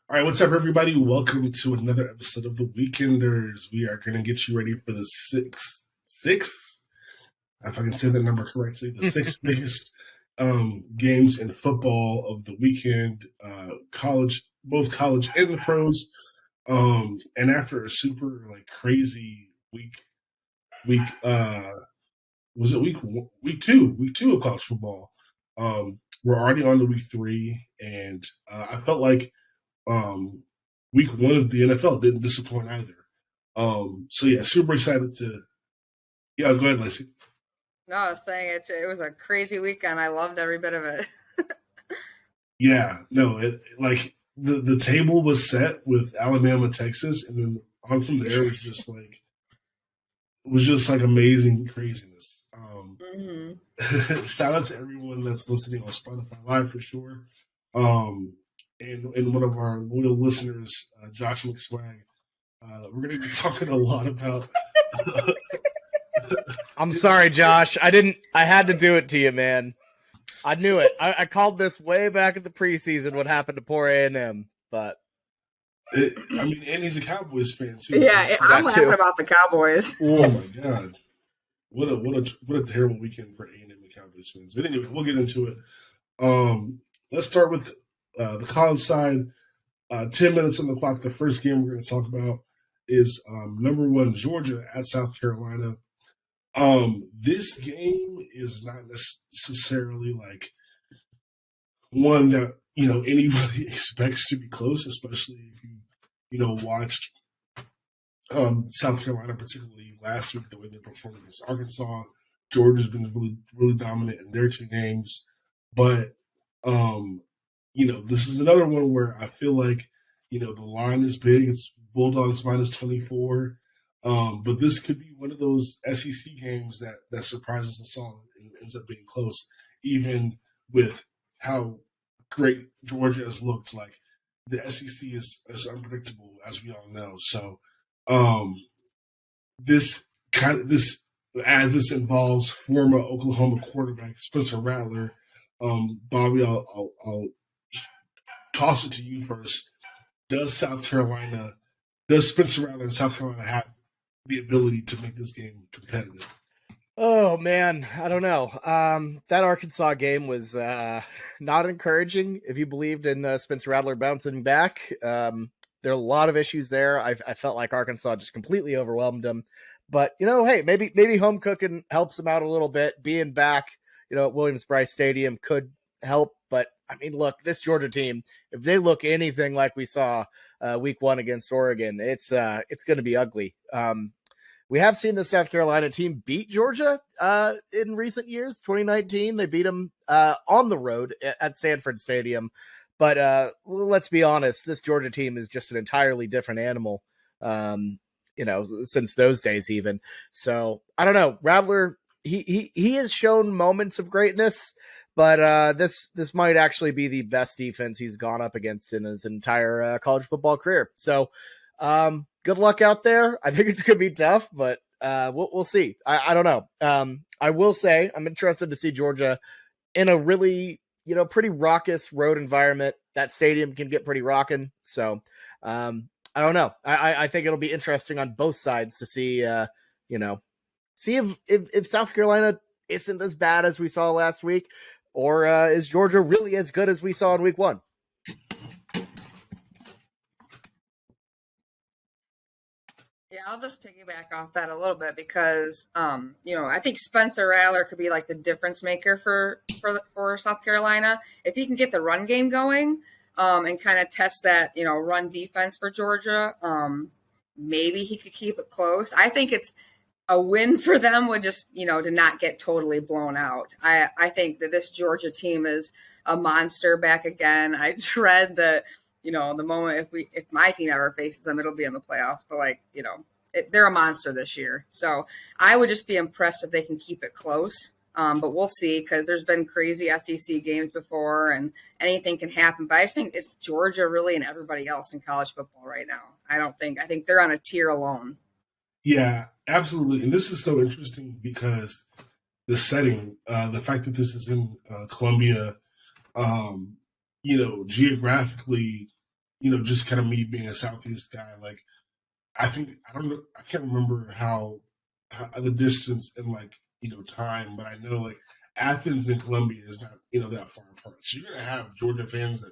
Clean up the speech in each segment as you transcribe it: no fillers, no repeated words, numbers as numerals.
All right, what's up, everybody? Welcome to another episode of the Weekenders. We are going to get you ready for the sixth, if I can say that number correctly, the sixth biggest games in football of the weekend, college, both college and the pros. And after a super crazy week, was it week two of college football? We're already on to week three, and I felt like um, week one of the NFL didn't disappoint either. So yeah, super excited to. Yeah, go ahead, Lexi. No, I was saying it was a crazy weekend. I loved every bit of it. Yeah, no, like the table was set with Alabama, Texas, and then on from there was just like amazing craziness. Shout out to everyone that's listening on Spotify Live for sure. And one of our loyal listeners, Josh McSwag, we're going to be talking a lot about. I'm sorry, Josh. I had to do it to you, man. I knew it. I called this way back at the preseason what happened to poor A&M, but. And he's a Cowboys fan too. Yeah, so I'm laughing about the Cowboys. Oh my God. What a terrible weekend for A&M and Cowboys fans. But anyway, we'll get into it. Let's start with the college side. 10 minutes on the clock. The first game we're going to talk about is number one Georgia at South Carolina. This game is not necessarily like one that anybody expects to be close, especially if you watched South Carolina, particularly last week, the way they performed against Arkansas. Georgia's been really, really dominant in their two games. But, this is another one where I feel like, the line is big. It's Bulldogs minus 24. But this could be one of those SEC games that surprises us all and ends up being close, even with how great Georgia has looked. Like, the SEC is unpredictable, as we all know. So, this involves former Oklahoma quarterback Spencer Rattler. Bobby, I'll toss it to you first. Does Spencer Rattler and South Carolina have the ability to make this game competitive? Oh man, I don't know. That Arkansas game was not encouraging if you believed in Spencer Rattler bouncing back. There are a lot of issues there. I felt like Arkansas just completely overwhelmed them. But, hey, maybe home cooking helps them out a little bit. Being back, at Williams-Brice Stadium could help. But, look, this Georgia team, if they look anything like we saw week one against Oregon, it's going to be ugly. We have seen the South Carolina team beat Georgia in recent years. 2019, they beat them on the road at Sanford Stadium. But let's be honest, this Georgia team is just an entirely different animal, since those days even. So I don't know. Rattler, he has shown moments of greatness, but this might actually be the best defense he's gone up against in his entire college football career. So good luck out there. I think it's going to be tough, but we'll see. I don't know. I will say I'm interested to see Georgia in a really pretty raucous road environment. That stadium can get pretty rocking. So, I don't know. I think it'll be interesting on both sides to see, see if South Carolina isn't as bad as we saw last week, or is Georgia really as good as we saw in week one? Yeah, I'll just piggyback off that a little bit because, I think Spencer Rattler could be like the difference maker for South Carolina. If he can get the run game going and kind of test that, run defense for Georgia, maybe he could keep it close. I think it's a win for them would just, to not get totally blown out. I think that this Georgia team is a monster back again. I dread that. The moment if my team ever faces them, it'll be in the playoffs. But they're a monster this year. So I would just be impressed if they can keep it close. But we'll see because there's been crazy SEC games before and anything can happen. But I just think it's Georgia really and everybody else in college football right now. I think they're on a tier alone. Yeah, absolutely. And this is so interesting because the setting, the fact that this is in Columbia, geographically, just kind of me being a Southeast guy, like I don't know, I can't remember how the distance in like time, but I know like Athens and Columbia is not that far apart. So you're gonna have Georgia fans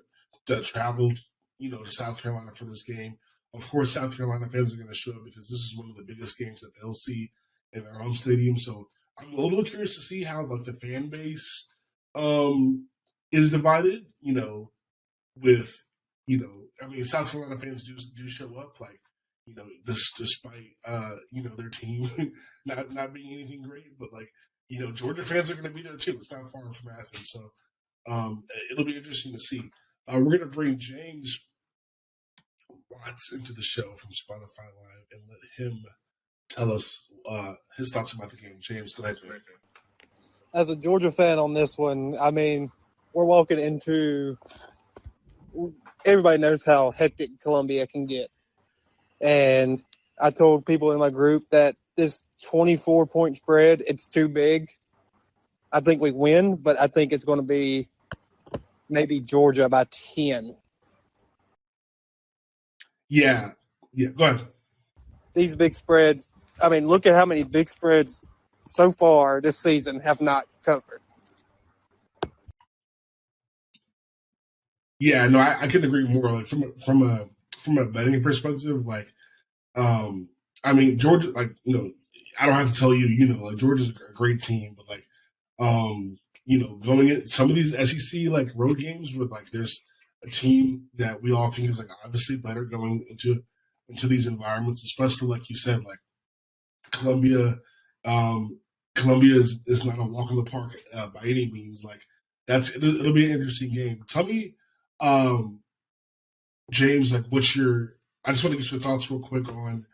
that traveled to South Carolina for this game. Of course, South Carolina fans are gonna show up because this is one of the biggest games that they'll see in their home stadium. So I'm a little curious to see how like the fan base is divided. With I mean, South Carolina fans do show up like despite their team not being anything great, but like Georgia fans are going to be there too. It's not far from Athens, so it'll be interesting to see. We're going to bring James Watts into the show from Spotify Live and let him tell us his thoughts about the game. James, go ahead. As a Georgia fan on this one, I mean, we're walking into. Everybody knows how hectic Columbia can get. And I told people in my group that this 24-point spread, it's too big. I think we win, but I think it's going to be maybe Georgia by 10. Yeah, go ahead. These big spreads, I mean, look at how many big spreads so far this season have not covered. Yeah, no, I couldn't agree more. Like from a betting perspective, like, I mean, Georgia, like, I don't have to tell you, like Georgia's a great team, but like, going in some of these SEC like road games with like there's a team that we all think is like obviously better going into these environments, especially like you said, like Columbia. Columbia is not a walk in the park by any means. Like it'll be an interesting game. Tell me, James, like I just want to get your thoughts real quick on,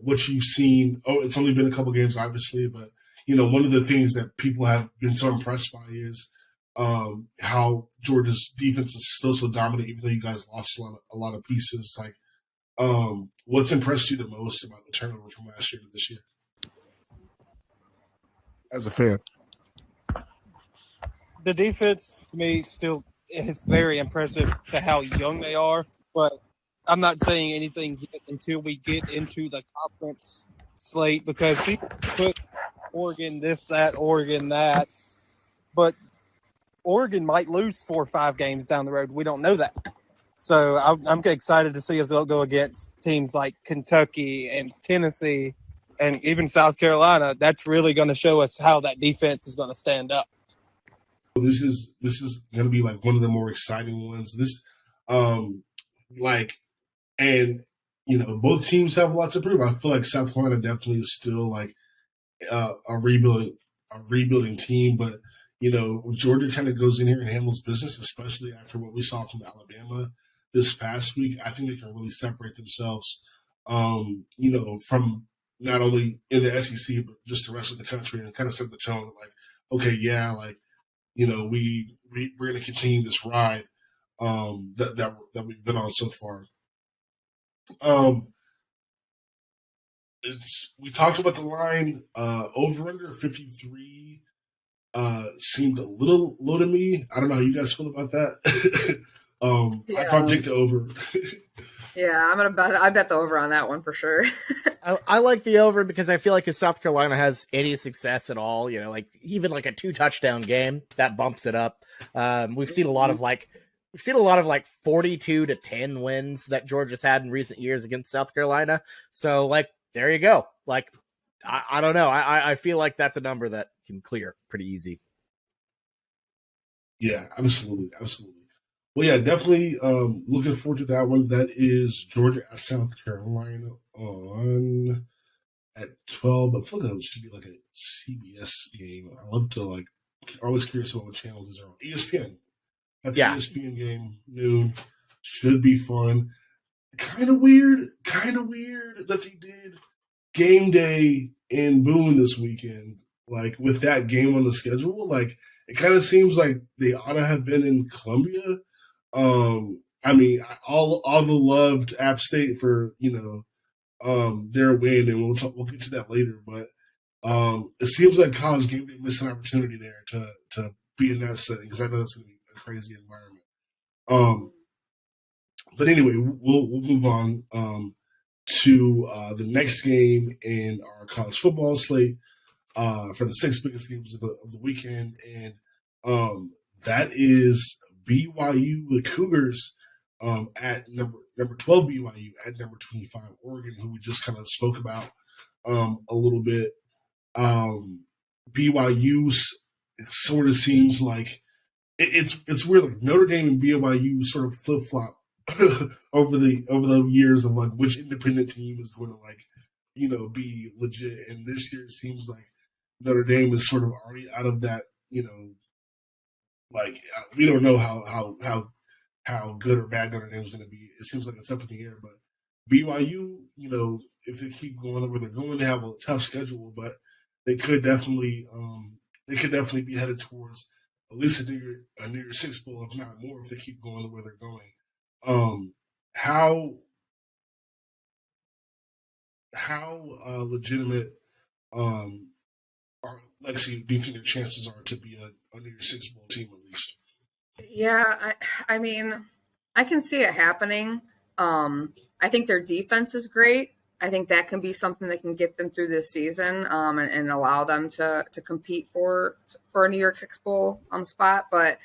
what you've seen. Oh, it's only been a couple games, obviously, but one of the things that people have been so impressed by is how Georgia's defense is still so dominant, even though you guys lost a lot of pieces. Like, what's impressed you the most about the turnover from last year to this year? As a fan, the defense to me still is very impressive to how young they are, but I'm not saying anything yet until we get into the conference slate because people put Oregon this, that, Oregon that, but Oregon might lose 4 or 5 games down the road. We don't know that. So I'm excited to see us go against teams like Kentucky and Tennessee and even South Carolina. That's really going to show us how that defense is going to stand up. This is going to be like one of the more exciting ones. This, both teams have lots to prove. I feel like South Carolina definitely is still like a rebuilding team, but Georgia kind of goes in here and handles business, especially after what we saw from Alabama this past week. I think they can really separate themselves, from not only in the SEC but just the rest of the country and kind of set the tone. Like, okay, yeah, like. We're going to continue this ride that we've been on so far. We talked about the line over under 53 seemed a little low to me. I don't know how you guys feel about that. I probably picked the over. Yeah, I bet the over on that one for sure. I like the over because I feel like if South Carolina has any success at all, like even like a 2-touchdown game, that bumps it up. We've seen a lot of like 42-10 wins that Georgia's had in recent years against South Carolina. So like there you go. Like I don't know. I feel like that's a number that can clear pretty easy. Yeah, absolutely. Well, yeah, definitely looking forward to that one. That is Georgia at South Carolina on at 12. I feel like that should be like a CBS game. I love to I'm always curious about what channels these are on. ESPN. That's an ESPN game, noon. Should be fun. Kind of weird that they did game day in Boone this weekend. Like with that game on the schedule, like it kind of seems like they ought to have been in Columbia. I mean, all the love to App State for their win, and we'll get to that later. But it seems like College Game Day missed an opportunity there to be in that setting because I know it's going to be a crazy environment. But anyway, we'll move on to the next game in our college football slate for the 6 biggest games of the weekend, and that is BYU, the Cougars, at number 12 BYU at number 25 Oregon, who we just kind of spoke about a little bit. BYU's it sort of seems like it's weird. Like Notre Dame and BYU sort of flip flop over the years of like which independent team is going to be legit. And this year it seems like Notre Dame is sort of already out of that. We don't know how good or bad Notre Dame is going to be. It seems like it's up in the air. But BYU, if they keep going where they're going, they have a tough schedule, but they could definitely be headed towards at least a New Year's Six bowl, if not more, if they keep going the way they're going. How legitimate Lexi, do you think the chances are to be a New Year's Six bowl team at least? Yeah, I mean, I can see it happening. I think their defense is great. I think that can be something that can get them through this season and allow them to compete for a New York Six bowl spot. But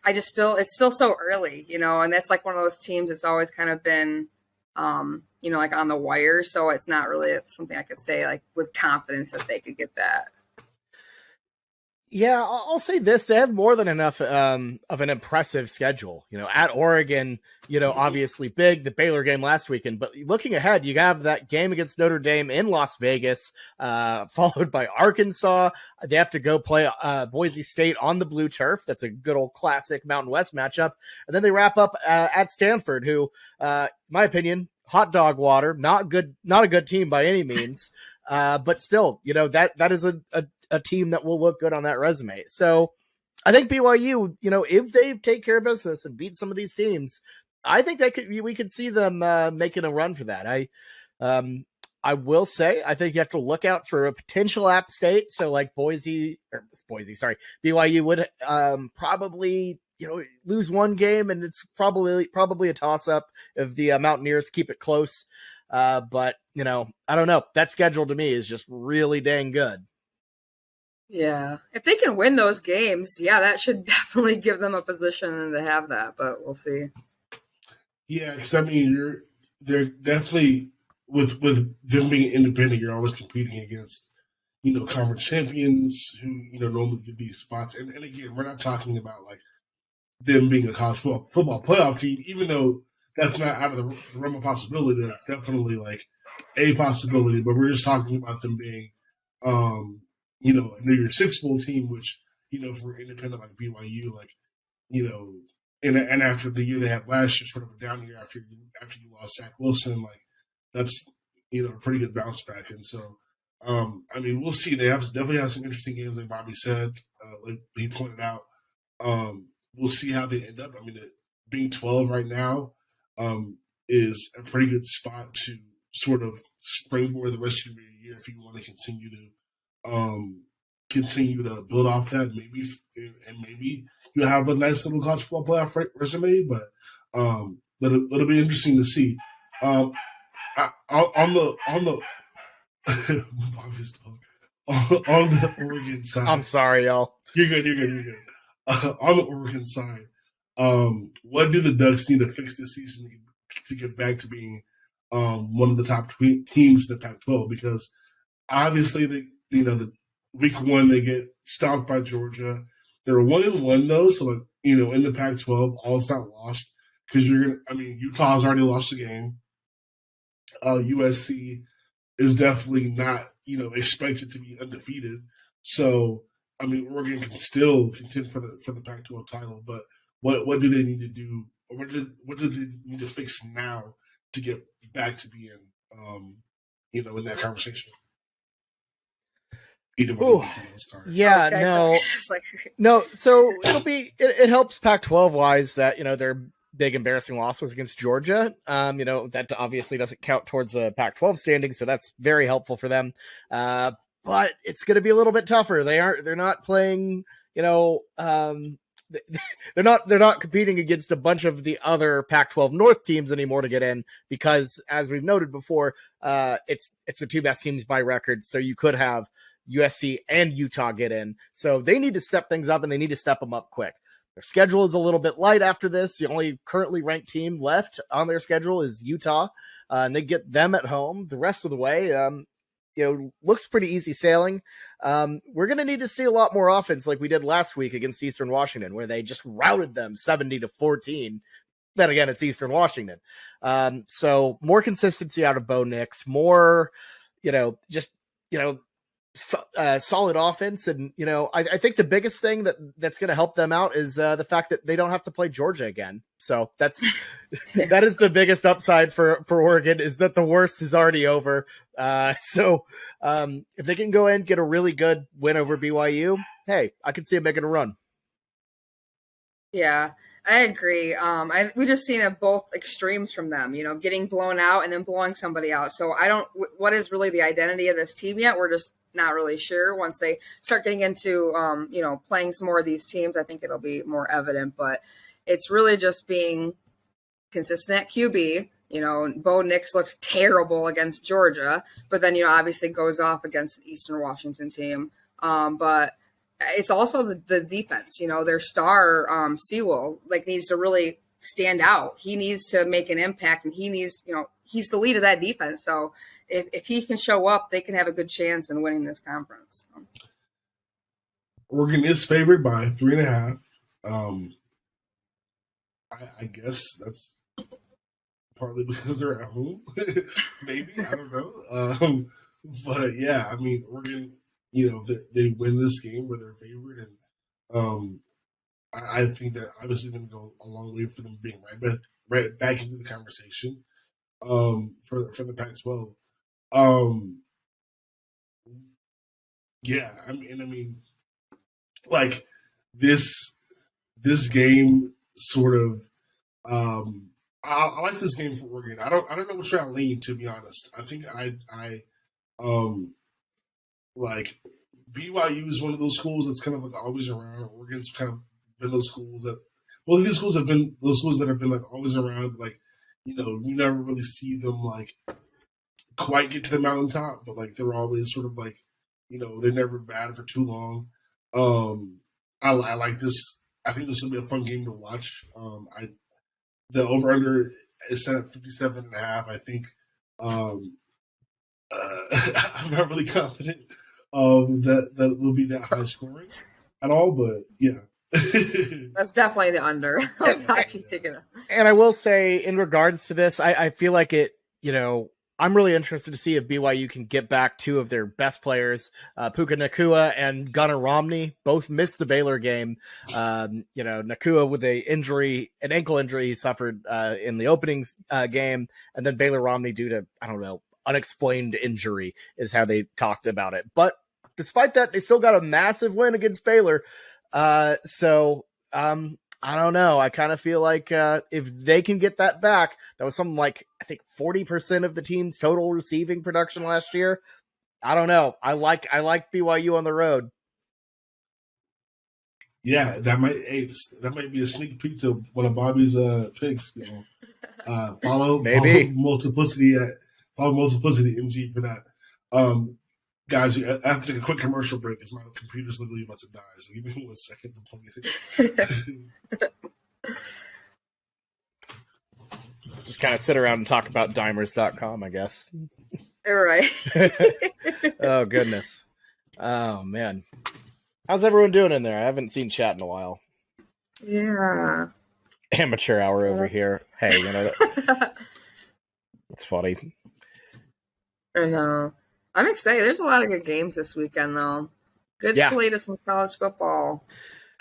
it's still so early, and that's like one of those teams that's always kind of been, like on the wire. So it's not really something I could say like with confidence that they could get that. Yeah, I'll say this. They have more than enough of an impressive schedule. At Oregon, obviously big, the Baylor game last weekend. But looking ahead, you have that game against Notre Dame in Las Vegas, followed by Arkansas. They have to go play Boise State on the blue turf. That's a good old classic Mountain West matchup. And then they wrap up at Stanford, who, my opinion, hot dog water, not a good team by any means. But still, that is a team that will look good on that resume. So I think BYU, if they take care of business and beat some of these teams, I think we could see them making a run for that. I will say, I think you have to look out for a potential App State. So like BYU would probably, lose one game, and it's probably a toss up if the Mountaineers keep it close. But I don't know. That schedule to me is just really dang good. Yeah. If they can win those games, that should definitely give them a position to have that, but we'll see. Yeah, because they're definitely with them being independent, you're always competing against, conference champions who, normally get these spots. And again, we're not talking about like them being a college football playoff team, even though that's not out of the realm of possibility. That's definitely like a possibility, but we're just talking about them being, a New Year's Six bowl team, which, for independent like BYU, and after the year they had last year, sort of a down year after you lost Zach Wilson, like that's, a pretty good bounce back. And so, we'll see. They definitely have some interesting games, like Bobby said, like he pointed out. We'll see how they end up. Being 12 right now is a pretty good spot to sort of springboard the rest of your year if you want to continue to build off that. Maybe you have a nice little college football playoff resume, but it'll be interesting to see. On the on the Oregon side, I'm sorry, y'all. You're good. On the Oregon side, what do the Ducks need to fix this season to get back to being one of the top teams in the Pac-12? Because obviously, the week one they get stomped by Georgia. They're 1-1 though, so in the Pac-12, all is not lost because Utah's already lost a game. USC is definitely not expected to be undefeated. So Oregon can still contend for the Pac-12 title, but what do they need to do? Or what do they need to fix now to get back to being in that conversation? Either one. Yeah, okay, no, no. So it helps Pac-12 wise that their big embarrassing loss was against Georgia. That obviously doesn't count towards a Pac-12 standing, so that's very helpful for them. But it's going to be a little bit tougher. They're not playing, they're not competing against a bunch of the other Pac-12 North teams anymore to get in, because as we've noted before, it's the two best teams by record. So you could have USC and Utah get in. So they need to step things up, and they need to step them up quick. Their schedule is a little bit light after this. The only currently ranked team left on their schedule is Utah, and they get them at home. The rest of the way, looks pretty easy sailing. We're going to need to see a lot more offense like we did last week against Eastern Washington, where they just routed them 70-14. Then again, it's Eastern Washington. So more consistency out of Bo Nix, more, solid offense. And, I think the biggest thing that's going to help them out is the fact that they don't have to play Georgia again. So that is the biggest upside for Oregon, is that the worst is already over. So if they can go in, get a really good win over BYU, hey, I can see them making a run. Yeah, I agree. We just seen it both extremes from them, getting blown out and then blowing somebody out. So what is really the identity of this team yet? We're just not really sure. Once they start getting into, playing some more of these teams, I think it'll be more evident, but it's really just being consistent at QB. Bo Nix looked terrible against Georgia, but then, obviously goes off against the Eastern Washington team. But it's also the defense, their star, Sewell, needs to really stand out. He needs to make an impact, and he needs, he's the lead of that defense. So if he can show up, they can have a good chance in winning this conference. Oregon is favored by 3.5. I guess that's partly because they're at home. Maybe, I don't know. But yeah, I mean, Oregon, they win this game where they're favored, and I think that obviously going to go a long way for them being right back into the conversation for the Pac-12. Yeah, I mean, like this game sort of. I like this game for Oregon. I don't know which way I lean, to be honest. I think I like BYU is one of those schools that's kind of always around. Oregon's kind of been those schools that, these schools have been those schools that have been always around. You never really see them quite get to the mountaintop, but they're always sort of they're never bad for too long. I like this. I think this will be a fun game to watch. The over under is set at 57.5. I think I'm not really confident that will be that high scoring at all, but yeah. That's definitely the under. And I will say, in regards to this, I feel like it, I'm really interested to see if BYU can get back two of their best players. Puka Nacua and Gunnar Romney both missed the Baylor game. Nacua with an ankle injury he suffered in the opening game, and then Baylor Romney due to, unexplained injury is how they talked about it. But despite that, they still got a massive win against Baylor. I don't know. I kind of feel like if they can get that back, that was something I think 40% of the team's total receiving production last year. I don't know. I like BYU on the road. Yeah, that might be a sneak peek to one of Bobby's picks. Follow multiplicity MG for that. Guys, I have to take a quick commercial break because my computer's literally about to die. So give me 1 second to plug it in. Just kind of sit around and talk about dimers.com, I guess. All right. Oh, goodness. Oh, man. How's everyone doing in there? I haven't seen chat in a while. Yeah. Amateur hour over here. Hey, it's funny. I know. I'm excited. There's a lot of good games this weekend, though. Good slate of some college football.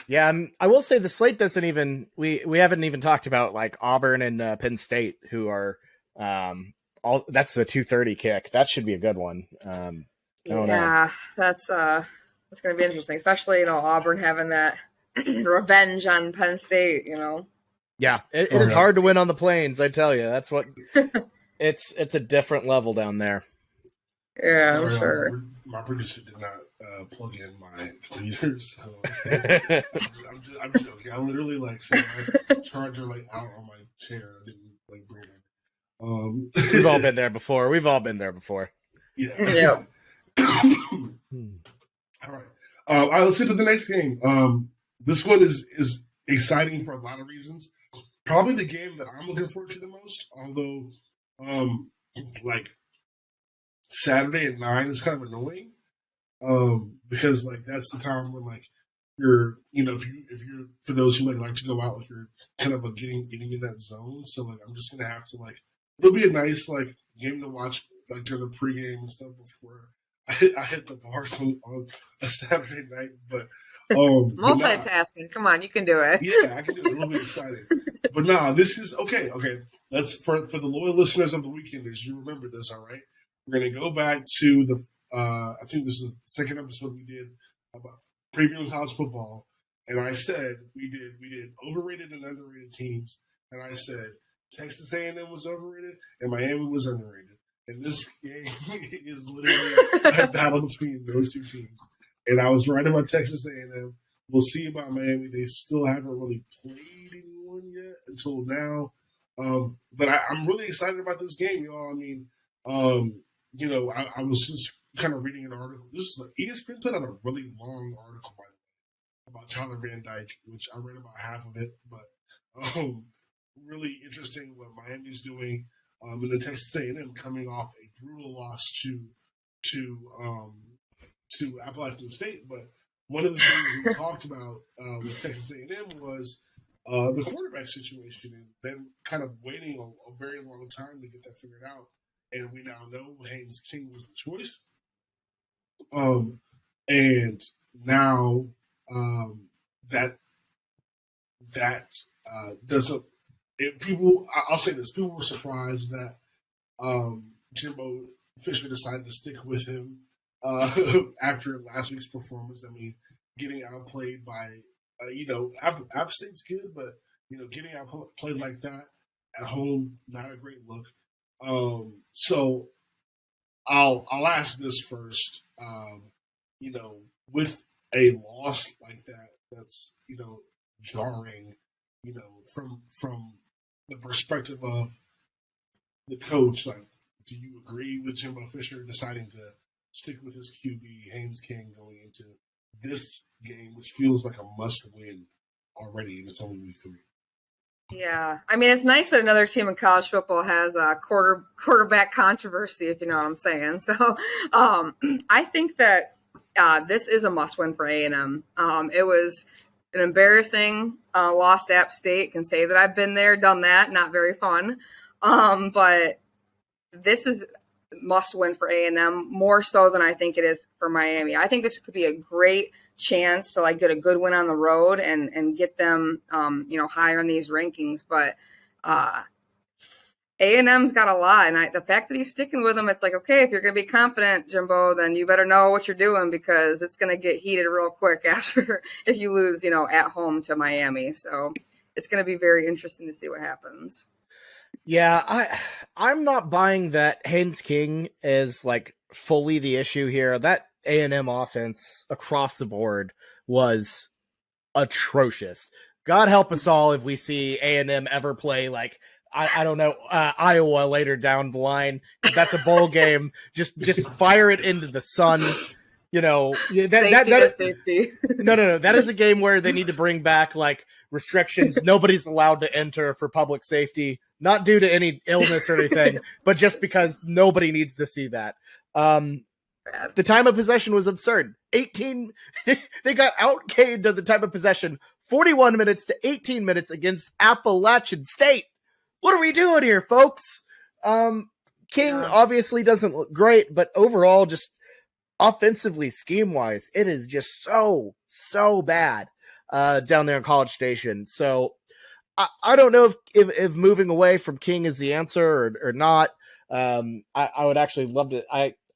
Yeah, and I will say the slate doesn't even we haven't even talked about Auburn and Penn State, who are that's the 2:30 kick. That should be a good one. I don't know. That's going to be interesting, especially Auburn having that revenge on Penn State. Yeah, it is hard to win on the plains. I tell you, that's what it's a different level down there. Yeah, I'm Sorry, sure. my producer did not plug in my computer, so I'm joking. I literally like set my charger like out on my chair. I didn't like bring it in. We've all been there before. Yeah. Yep. All right. All right. Let's get to the next game. This one is exciting for a lot of reasons. Probably the game that I'm looking forward to the most. Although, like Saturday at 9 is kind of annoying. Because like that's the time when like you're, if you're for those who like to go out, like you're kind of getting in that zone. So like I'm just gonna have to like it'll be a nice like game to watch like during the pregame and stuff before I hit the bars on a Saturday night. But Multitasking. Come on, you can do it. yeah, I can do it. It'll be exciting. But nah, this is okay. That's for the loyal listeners of the Weekenders. You remember this, all right? We're gonna go back to the. I think this is the second episode we did about previewing college football, and I said we did overrated and underrated teams, and I said Texas A&M was overrated and Miami was underrated, and this game is literally a battle between those two teams. And I was right about Texas A&M. We'll see about Miami. They still haven't really played anyone yet until now, but I'm really excited about this game, y'all. I mean, I was just kind of reading an article. This is like ESPN put out a really long article, by the way, about Tyler Van Dyke, which I read about half of it, but really interesting what Miami's doing. And then Texas A&M coming off a brutal loss to Appalachian State. But one of the things we talked about with Texas A&M was the quarterback situation, and then kind of waiting a very long time to get that figured out. And we now know Haynes King was the choice. And now that doesn't. I'll say this: people were surprised that Jimbo Fisher decided to stick with him after last week's performance. I mean, getting outplayed by App State's good, but getting outplayed like that at home, not a great look. So I'll ask this first. With a loss like that, that's jarring. From the perspective of the coach, like, do you agree with Jimbo Fisher deciding to stick with his QB Haynes King going into this game, which feels like a must-win already, and it's only week 3? Yeah, I mean, it's nice that another team in college football has a quarterback controversy, if you know what I'm saying. So, I think that this is a must-win for A&M. It was an embarrassing loss to App State. Can say that I've been there, done that. Not very fun, but this is must-win for A&M more so than I think it is for Miami. I think this could be a great chance to get a good win on the road and get them higher in these rankings, but A&M's got a lot, and the fact that he's sticking with them, it's like, okay, if you're going to be confident, Jimbo, then you better know what you're doing, because it's going to get heated real quick after if you lose at home to Miami. So it's going to be very interesting to see what happens. Yeah, I'm not buying that Haynes King is fully the issue here. That A&M offense across the board was atrocious. God help us all if we see A&M ever play I don't know, Iowa later down the line. If that's a bowl game, just fire it into the sun. Safety. No. That is a game where they need to bring back restrictions. Nobody's allowed to enter for public safety, not due to any illness or anything, but just because nobody needs to see that. The time of possession was absurd. 18, they got outgained of the time of possession, 41 minutes to 18 minutes against Appalachian State. What are we doing here, folks? King obviously doesn't look great, but overall, just offensively, scheme-wise, it is just so bad down there in College Station. So I don't know if moving away from King is the answer or not. I would actually love to.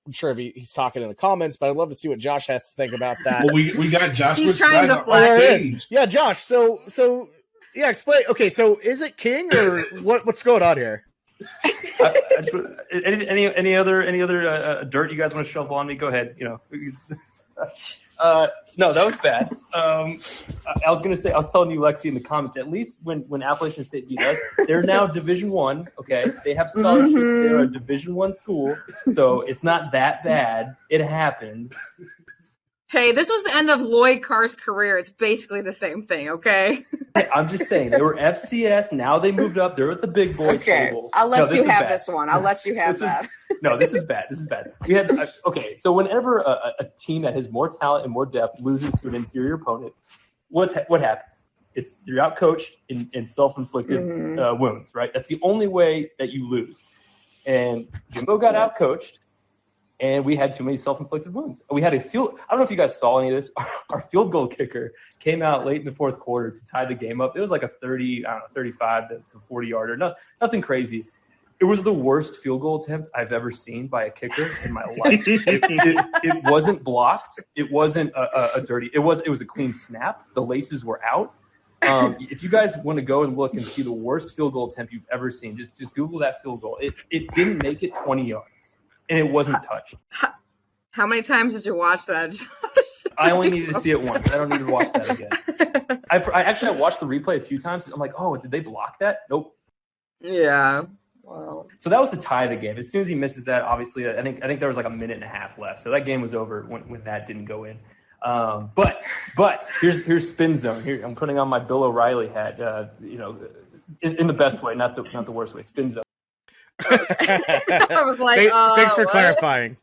I'm sure if he's talking in the comments, but I'd love to see what Josh has to think about that. Well, we got Josh. He's trying to flash. Yeah, Josh. So yeah, explain. Okay, so is it King or what's going on here? I just, any other dirt you guys want to shovel on me? Go ahead. No, that was bad. I was gonna say, I was telling you, Lexi, in the comments. At least when Appalachian State beat us, they're now Division I. Okay, they have scholarships. They're a Division I school, so it's not that bad. It happens. Hey, this was the end of Lloyd Carr's career. It's basically the same thing, okay? Hey, I'm just saying, they were FCS. Now they moved up. They're at the big boy table. I'll let you have bad. this one. I'll let you have that. No, this is bad. This is bad. We had okay. So whenever a team that has more talent and more depth loses to an inferior opponent, what happens? You're outcoached in self-inflicted wounds, right? That's the only way that you lose. And Jimbo got outcoached. And we had too many self-inflicted wounds. We had I don't know if you guys saw any of this. Our field goal kicker came out late in the fourth quarter to tie the game up. It was like a 35 to 40 yarder. Nothing crazy. It was the worst field goal attempt I've ever seen by a kicker in my life. It wasn't blocked. It wasn't a dirty. It was a clean snap. The laces were out. If you guys want to go and look and see the worst field goal attempt you've ever seen, just Google that field goal. It didn't make it 20 yards. And it wasn't touched. How many times did you watch that, Josh? I only needed to see it once. I don't need to watch that again. I watched the replay a few times. I'm like, oh, did they block that? Nope. Yeah. Wow. So that was the tie of the game. As soon as he misses that, obviously, I think there was like a minute and a half left. So that game was over when that didn't go in. But here's spin zone. Here I'm putting on my Bill O'Reilly hat. In the best way, not the worst way. Spin zone. I was like, thanks for what? clarifying.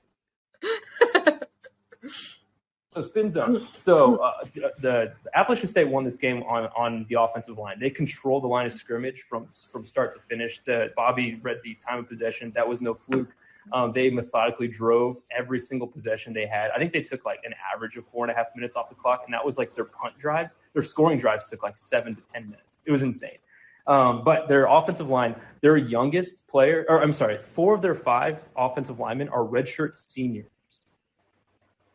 So spin zone. So the Appalachian State won this game on the offensive line. They controlled the line of scrimmage from start to finish. Bobby read the time of possession. That was no fluke. They methodically drove every single possession they had. I think they took like an average of 4.5 minutes off the clock, and that was like their punt drives. Their scoring drives took like 7 to 10 minutes. It was insane. But their offensive line, their youngest player, 4 of their 5 offensive linemen are redshirt seniors.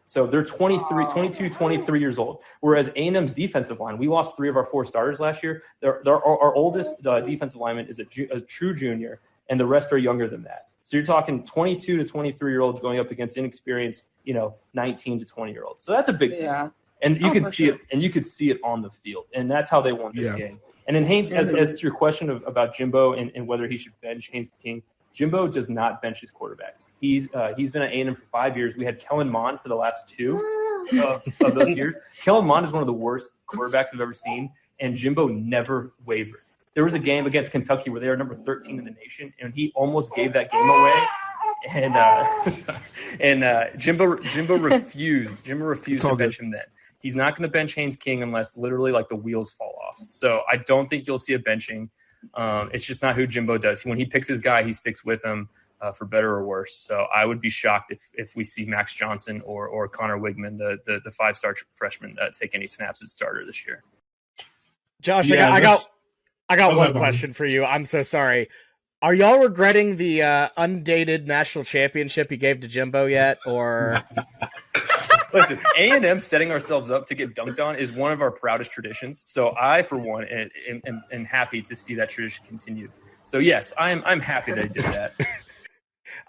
So they're 22, 23 years old. Whereas A&M's defensive line, we lost 3 of our 4 starters last year. Our oldest defensive lineman is a true junior, and the rest are younger than that. So you're talking 22 to 23-year-olds going up against inexperienced, 19 to 20-year-olds. So that's a big thing. And you could see it, and you could see it on the field. And that's how they won this game. And then Haynes, as to your question about Jimbo and whether he should bench Haynes King, Jimbo does not bench his quarterbacks. He's been at A&M for 5 years. We had Kellen Mond for the last 2 of those years. Kellen Mond is one of the worst quarterbacks I've ever seen, and Jimbo never wavered. There was a game against Kentucky where they were number 13 in the nation, and he almost gave that game away. And Jimbo refused. Jimbo refused to bench him then. He's not going to bench Haynes King unless literally like the wheels fall off. So I don't think you'll see a benching. It's just not who Jimbo does. When he picks his guy, he sticks with him for better or worse. So I would be shocked if we see Max Johnson or Connor Wigman, the 5-star freshman, take any snaps as starter this year. Josh, I got one question for you. I'm so sorry. Are y'all regretting the undated national championship you gave to Jimbo yet, or? Listen, A&M setting ourselves up to get dunked on is one of our proudest traditions. So I, for one, am happy to see that tradition continue. So yes, I'm happy they did that.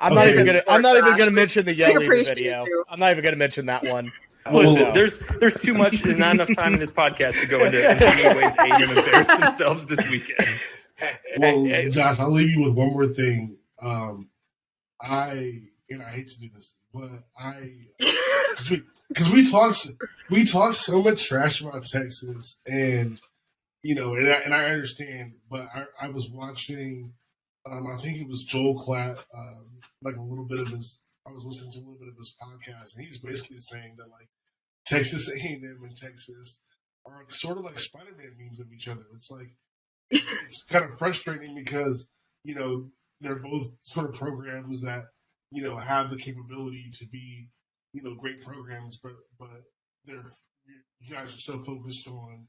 I'm not even gonna mention the yelling video. I'm not even gonna mention that one. Listen, there's too much and not enough time in this podcast to go into how many ways A&M embarrassed themselves this weekend. Well, Josh, I'll leave you with one more thing. I hate to do this, but because we talk so much trash about Texas, and and I understand, but I was watching, I think it was Joel Klatt, like a little bit of his. I was listening to a little bit of his podcast, and he's basically saying that like Texas A&M and Texas are sort of like Spider-Man memes of each other. It's like it's kind of frustrating because they're both sort of programs that have the capability to be great programs, but you guys are so focused on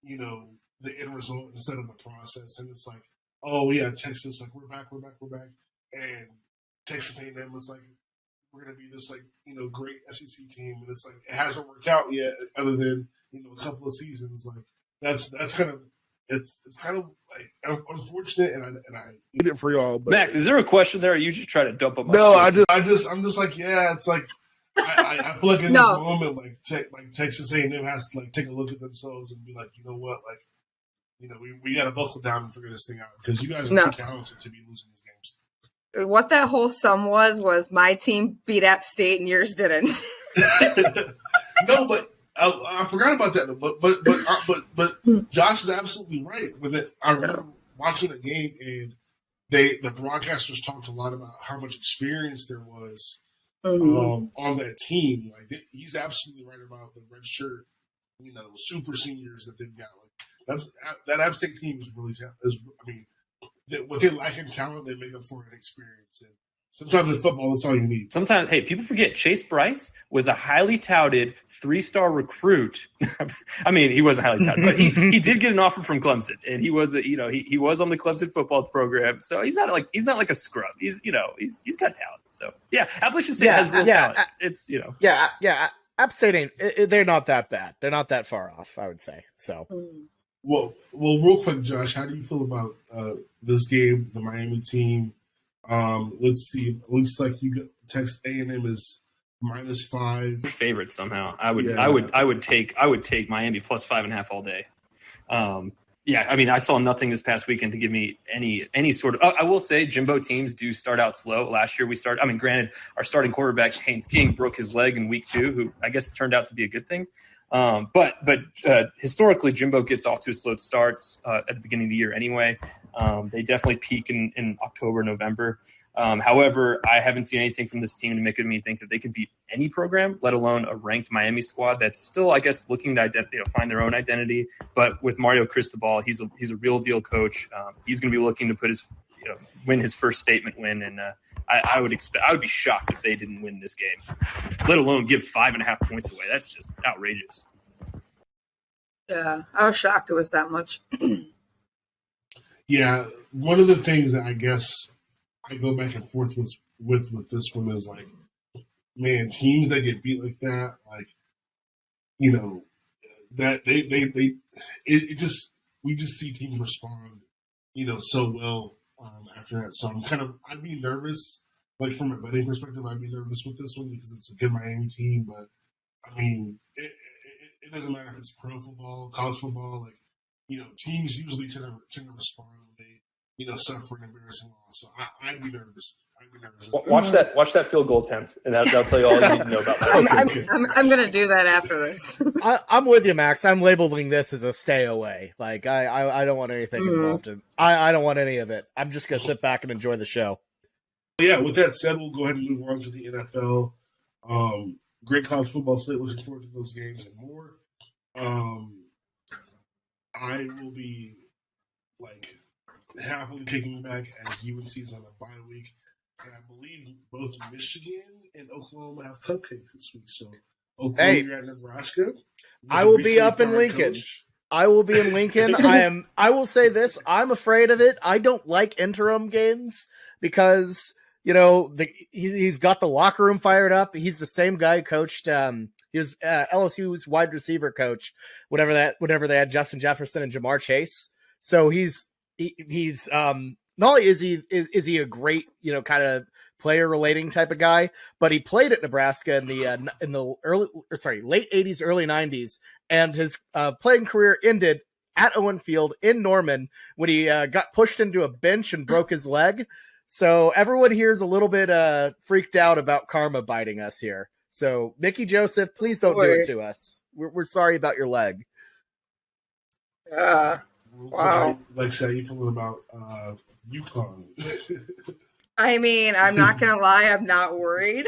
the end result instead of the process, and it's like, oh yeah, Texas, like we're back, and Texas A&M is like, we're going to be this like, great SEC team. And it's like, it hasn't worked out yet other than, a couple of seasons. Like that's kind of, it's kind of like unfortunate, and I need it for y'all. But Max, is there a question there? Or you just try to dump on my no, face? I'm just like, yeah, it's like I feel like in this moment, like Texas A&M has to like take a look at themselves and be like, you know what, like, you know, we got to buckle down and figure this thing out because you guys are too talented to be losing these games. What that whole sum was my team beat App State and yours didn't. No, but I forgot about that. But Josh is absolutely right with it. I remember watching the game and the broadcasters talked a lot about how much experience there was on that team. Like he's absolutely right about the redshirt, you know, super seniors that they've got. Like that App State team is really talented. I mean, what they lack in talent, they make up for in experience. And sometimes in football, that's all you need. Sometimes, hey, people forget Chase Bryce was a highly touted 3-star recruit. I mean, he wasn't highly touted, but he did get an offer from Clemson, and he was, he was on the Clemson football program. So he's not like a scrub. He's got talent. So yeah, Appalachian State has real talent. It's App State ain't. They're not that bad. They're not that far off, I would say. So. Well, real quick, Josh, how do you feel about this game, the Miami team? Let's see. It looks like you got Texas A&M is -5. Favorite somehow. I would take Miami +5.5 all day. I mean, I saw nothing this past weekend to give me any sort of. I will say, Jimbo teams do start out slow. Last year we started. I mean, granted, our starting quarterback Haynes King broke his leg in week 2, who I guess turned out to be a good thing. But historically, Jimbo gets off to a slow start at the beginning of the year anyway. They definitely peak in October, November. However, I haven't seen anything from this team to make me think that they could beat any program, let alone a ranked Miami squad that's still, I guess, looking to find their own identity. But with Mario Cristobal, he's a real deal coach. He's going to be looking to put win his first statement win, and I would be shocked if they didn't win this game, let alone give 5.5 points away. That's just outrageous. Yeah, I was shocked it was that much. Yeah, one of the things that I guess I go back and forth with this one is like, man, teams that get beat like that, like, you know, that we just see teams respond, you know, so well after that. So I'd be nervous, like from a betting perspective, I'd be nervous with this one because it's a good Miami team. But I mean, it doesn't matter if it's pro football, college football, like, you know, teams usually tend to respond when they, you know, suffer an embarrassing loss. So I'd be nervous. Watch that field goal attempt, and that'll tell you all you need to know about that. I'm going to do that after this. I'm with you, Max. I'm labeling this as a stay away. Like I don't want anything involved in. I don't want any of it. I'm just going to sit back and enjoy the show. Yeah. With that said, we'll go ahead and move on to the NFL. Great college football slate. Looking forward to those games and more. I will be happily kicking back as UNC's on a bye week. And I believe both Michigan and Oklahoma have cupcakes this week. So Oklahoma, you're at Nebraska. I will be up in Lincoln. I will be in Lincoln. I will say this. I'm afraid of it. I don't like interim games because, you know, he's got the locker room fired up. He's the same guy who coached. He was LSU's wide receiver coach. Whenever they had Justin Jefferson and Jamar Chase. So he's not only is he a great, you know, kind of player relating type of guy, but he played at Nebraska in the late 80s, early 90s, and his playing career ended at Owen Field in Norman when he got pushed into a bench and broke his leg. So everyone here is a little bit freaked out about karma biting us here. So Mickey Joseph, please don't do it to us. We're sorry about your leg. Wow. Lexi, how you feeling about UConn? I mean, I'm not going to lie. I'm not worried,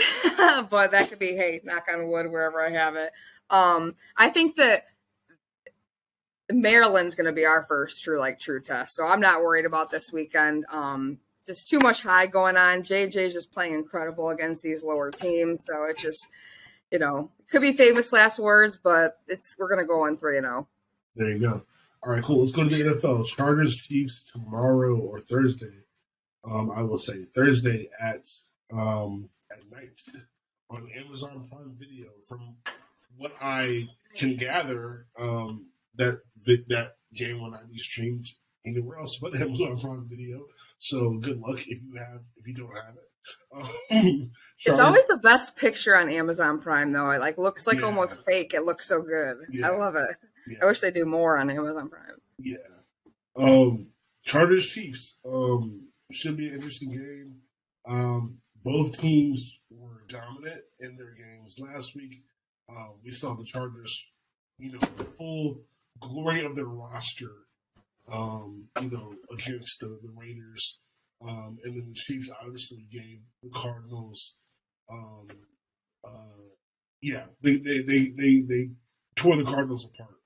but that could be, hey, knock on wood, wherever I have it. I think that Maryland's going to be our first true test. So I'm not worried about this weekend. Just too much high going on. JJ's just playing incredible against these lower teams. So it just, you know, could be famous last words, but we're going to go on 3-0. There you go. All right, cool. Let's go to the NFL. Chargers, Chiefs tomorrow or Thursday. I will say Thursday at night on Amazon Prime Video. From what I can gather, that game will not be streamed anywhere else but Amazon Prime Video. So good luck if you don't have it. It's always the best picture on Amazon Prime, though. It looks like Yeah. almost fake. It looks so good. Yeah. I love it. Yeah. I wish they do more on Amazon Prime. Yeah. Chargers Chiefs. Should be an interesting game. Both teams were dominant in their games last week. We saw the Chargers, the full glory of their roster, against the Raiders. And then the Chiefs obviously gave the Cardinals, they tore the Cardinals apart.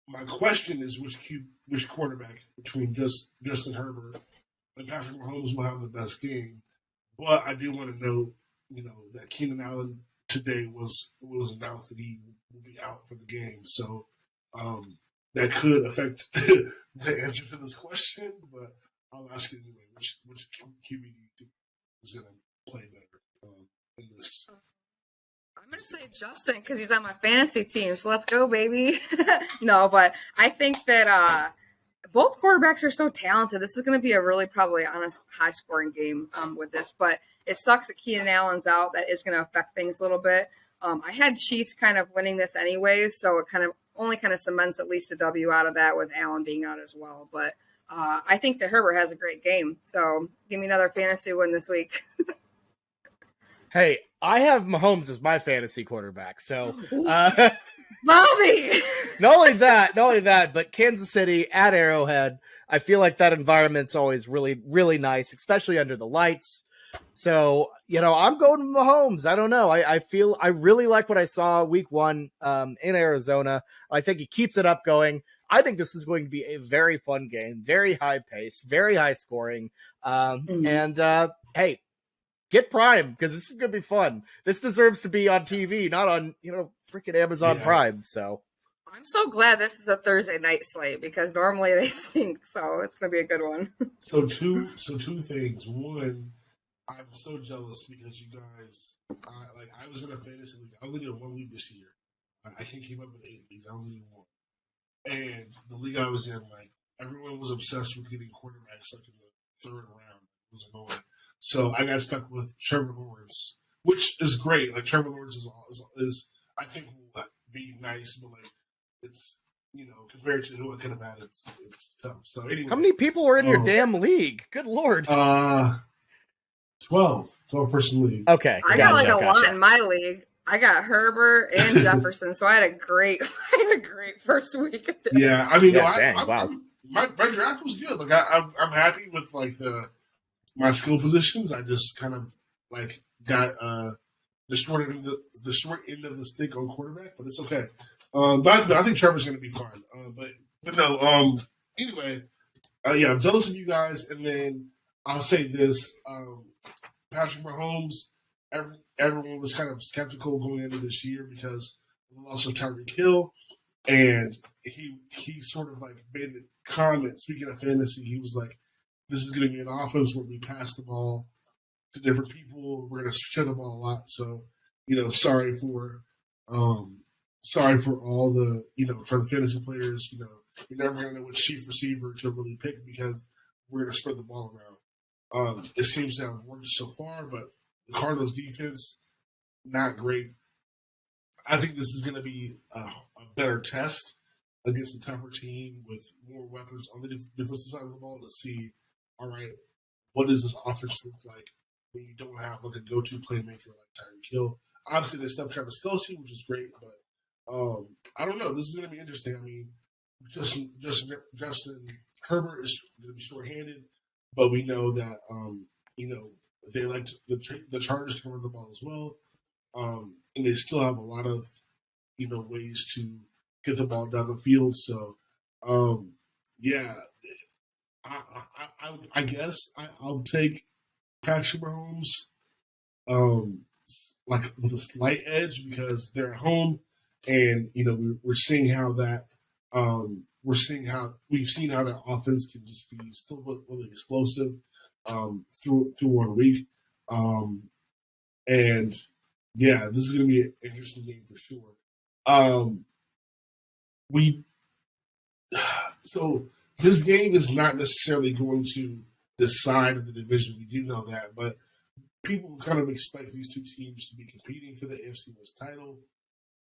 My question is which quarterback between Justin Herbert and Patrick Mahomes will have the best game. But I do want to note, that Keenan Allen today was announced that he will be out for the game. So that could affect the answer to this question, but I'll ask it anyway. Which QB do you think is going to play better in this? I'm going to say Justin because he's on my fantasy team, so let's go, baby. No, but I think that both quarterbacks are so talented. This is going to be a really probably honest high-scoring game with this, but it sucks that Keenan Allen's out. That is going to affect things a little bit. I had Chiefs kind of winning this anyway, so it only cements at least a W out of that with Allen being out as well. But I think that Herbert has a great game, so give me another fantasy win this week. Hey, I have Mahomes as my fantasy quarterback, so Bobby! not only that, but Kansas City at Arrowhead, I feel like that environment's always really, really nice, especially under the lights. So, I'm going to Mahomes. I don't know. I really like what I saw week 1 in Arizona. I think he keeps it up going. I think this is going to be a very fun game, very high paced, very high scoring. And hey, get Prime because this is going to be fun. This deserves to be on TV, not on, freaking Amazon Prime. So I'm so glad this is a Thursday night slate because normally they stink. So it's going to be a good one. So two things. One, I'm so jealous because you guys, I was in a fantasy league. I only did 1 league this year. I can't keep up with 8 leagues. I only did 1. And the league I was in, everyone was obsessed with getting quarterbacks in the 3rd round. It was annoying. So I got stuck with Trevor Lawrence, which is great. Trevor Lawrence is I think will be nice, but it's compared to who I could have had, it's tough. So anyway, how many people were in your damn league? Good Lord. 12-person league. Okay. I got a lot in my league. I got Herbert and Jefferson, so I had a great first week. Yeah, I mean, wow. My draft was good. I'm happy with my skill positions. I just kind of got the short end of the stick on quarterback, but it's okay. But I think Trevor's going to be fine. But no. Anyway, I'm jealous of you guys, and then I'll say this: Patrick Mahomes. Everyone was kind of skeptical going into this year because of the loss of Tyreek Hill, and he sort of made the comment. Speaking of fantasy, he was like, "This is going to be an offense where we pass the ball to different people. We're going to share the ball a lot." So, sorry for all the for the fantasy players. You're never going to know which chief receiver to really pick because we're going to spread the ball around. It seems to have worked so far, but the Cardinals' defense, not great. I think this is going to be a better test against a tougher team with more weapons on the defensive side of the ball to see, all right, what does this offense look like when you don't have a go-to playmaker like Tyreek Hill? Obviously, they still have Travis Kelce, which is great, but I don't know. This is going to be interesting. I mean, Justin Herbert is going to be short-handed, but we know that they like the Chargers can run the ball as well, and they still have a lot of ways to get the ball down the field. So, I guess I'll take Patrick Mahomes, with a slight edge because they're at home, and we're seeing how that we've seen how that offense can just be still really explosive through 1 week, and Yeah, this is going to be an interesting game for sure. Um, we so this game is not necessarily going to decide the division. We do know that, but people kind of expect these two teams to be competing for the AFC West title,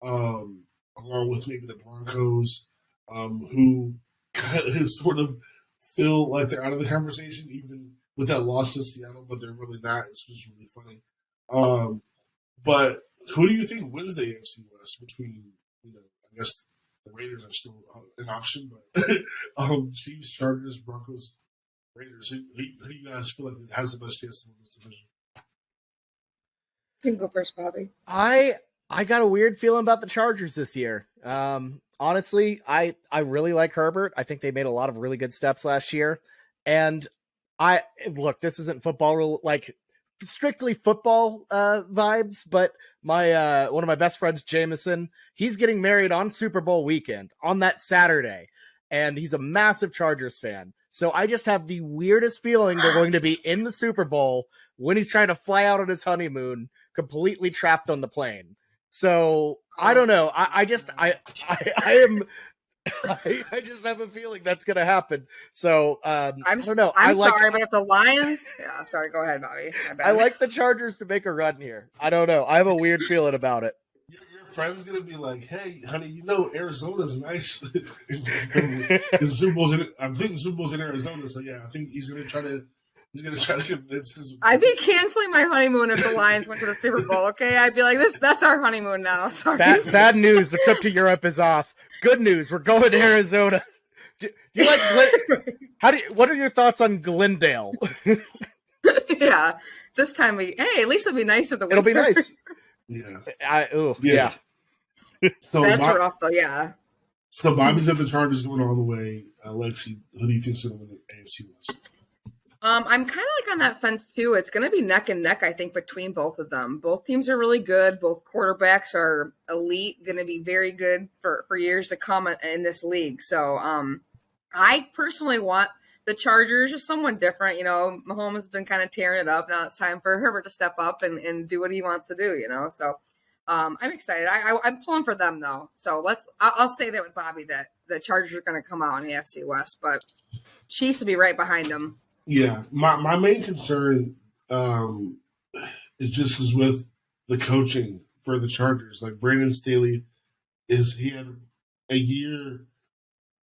along with maybe the Broncos, who sort of feel like they're out of the conversation, even with that loss to Seattle, but they're really not. It's just really funny. But who do you think wins the AFC West between, I guess the Raiders are still an option, but Chiefs, Chargers, Broncos, Raiders. Who do you guys feel like has the best chance to win this division? You can go first, Bobby. I got a weird feeling about the Chargers this year. Honestly, I really like Herbert. I think they made a lot of really good steps last year. And look, this isn't football, like strictly football vibes, but my one of my best friends, Jameson, he's getting married on Super Bowl weekend on that Saturday, and he's a massive Chargers fan. So I just have the weirdest feeling they're going to be in the Super Bowl when he's trying to fly out on his honeymoon, completely trapped on the plane. So I don't know. I just have a feeling that's going to happen. So I don't know. I'm sorry, but if the Lions, sorry, go ahead, Bobby. I like the Chargers to make a run here. I don't know. I have a weird feeling about it. Your friend's gonna be like, "Hey, honey, Arizona's nice." The Super Bowl's I think the Super Bowl's in Arizona, so yeah, I think he's gonna try to convince his. I'd be canceling my honeymoon if the Lions went to the Super Bowl. Okay, I'd be like, "That's our honeymoon now." Sorry. Bad news. The trip to Europe is off. Good news. We're going to Arizona. Do you like? What are your thoughts on Glendale? Yeah, this time at least it'll be nice at the winter. It'll be nice. Yeah. Yeah. So that's rough, though. Yeah. So Bobby's at the Chargers going all the way. Lexi, who do you think's going to win the AFC West? I'm kind of like on that fence too. It's going to be neck and neck, I think, between both of them. Both teams are really good. Both quarterbacks are elite. Going to be very good for years to come in this league. So, I personally want the Chargers, just someone different. Mahomes has been kind of tearing it up. Now it's time for Herbert to step up and do what he wants to do. So I'm excited. I'm pulling for them though. So I'll say that with Bobby that the Chargers are going to come out in the AFC West, but Chiefs will be right behind them. Yeah, my main concern is with the coaching for the Chargers. Like Brandon Staley he had a year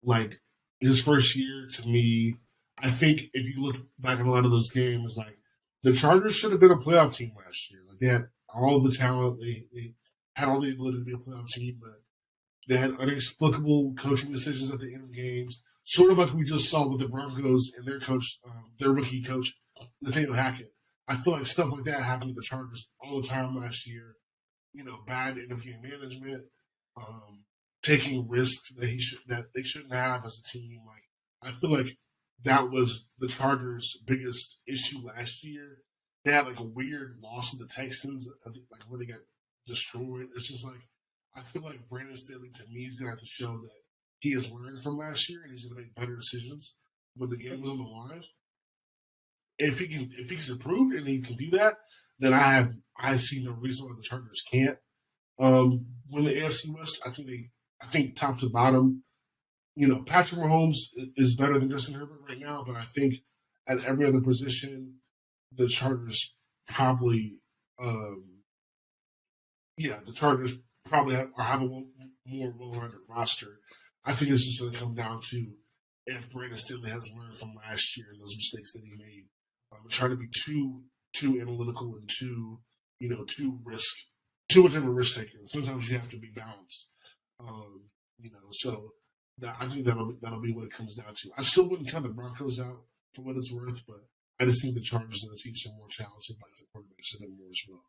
like. His first year, to me, I think if you look back at a lot of those games, like the Chargers should have been a playoff team last year. Like they had all the talent, they had all the ability to be a playoff team, but they had inexplicable coaching decisions at the end of games, sort of like we just saw with the Broncos and their coach, their rookie coach, Nathaniel Hackett. I feel like stuff like that happened to the Chargers all the time last year. Bad end of game management. Taking risks that they shouldn't have as a team. Like I feel like that was the Chargers' biggest issue last year. They had like a weird loss to the Texans, like where they got destroyed. It's just like I feel like Brandon Staley to me is gonna have to show that he has learned from last year and he's gonna make better decisions when the game is on the line. If he's improved and he can do that, then I see no reason why the Chargers can't win the AFC West. I think top to bottom, Patrick Mahomes is better than Justin Herbert right now, but I think at every other position, the Chargers probably, have a more well-rounded roster. I think it's just going to come down to if Brandon Staley has learned from last year and those mistakes that he made, trying to be too analytical and too much of a risk taker. Sometimes you have to be balanced. So I think that'll be what it comes down to. I still wouldn't count the Broncos out for what it's worth, but I just think the Chargers and the Chiefs are more talented, like the quarterbacks and them more as well.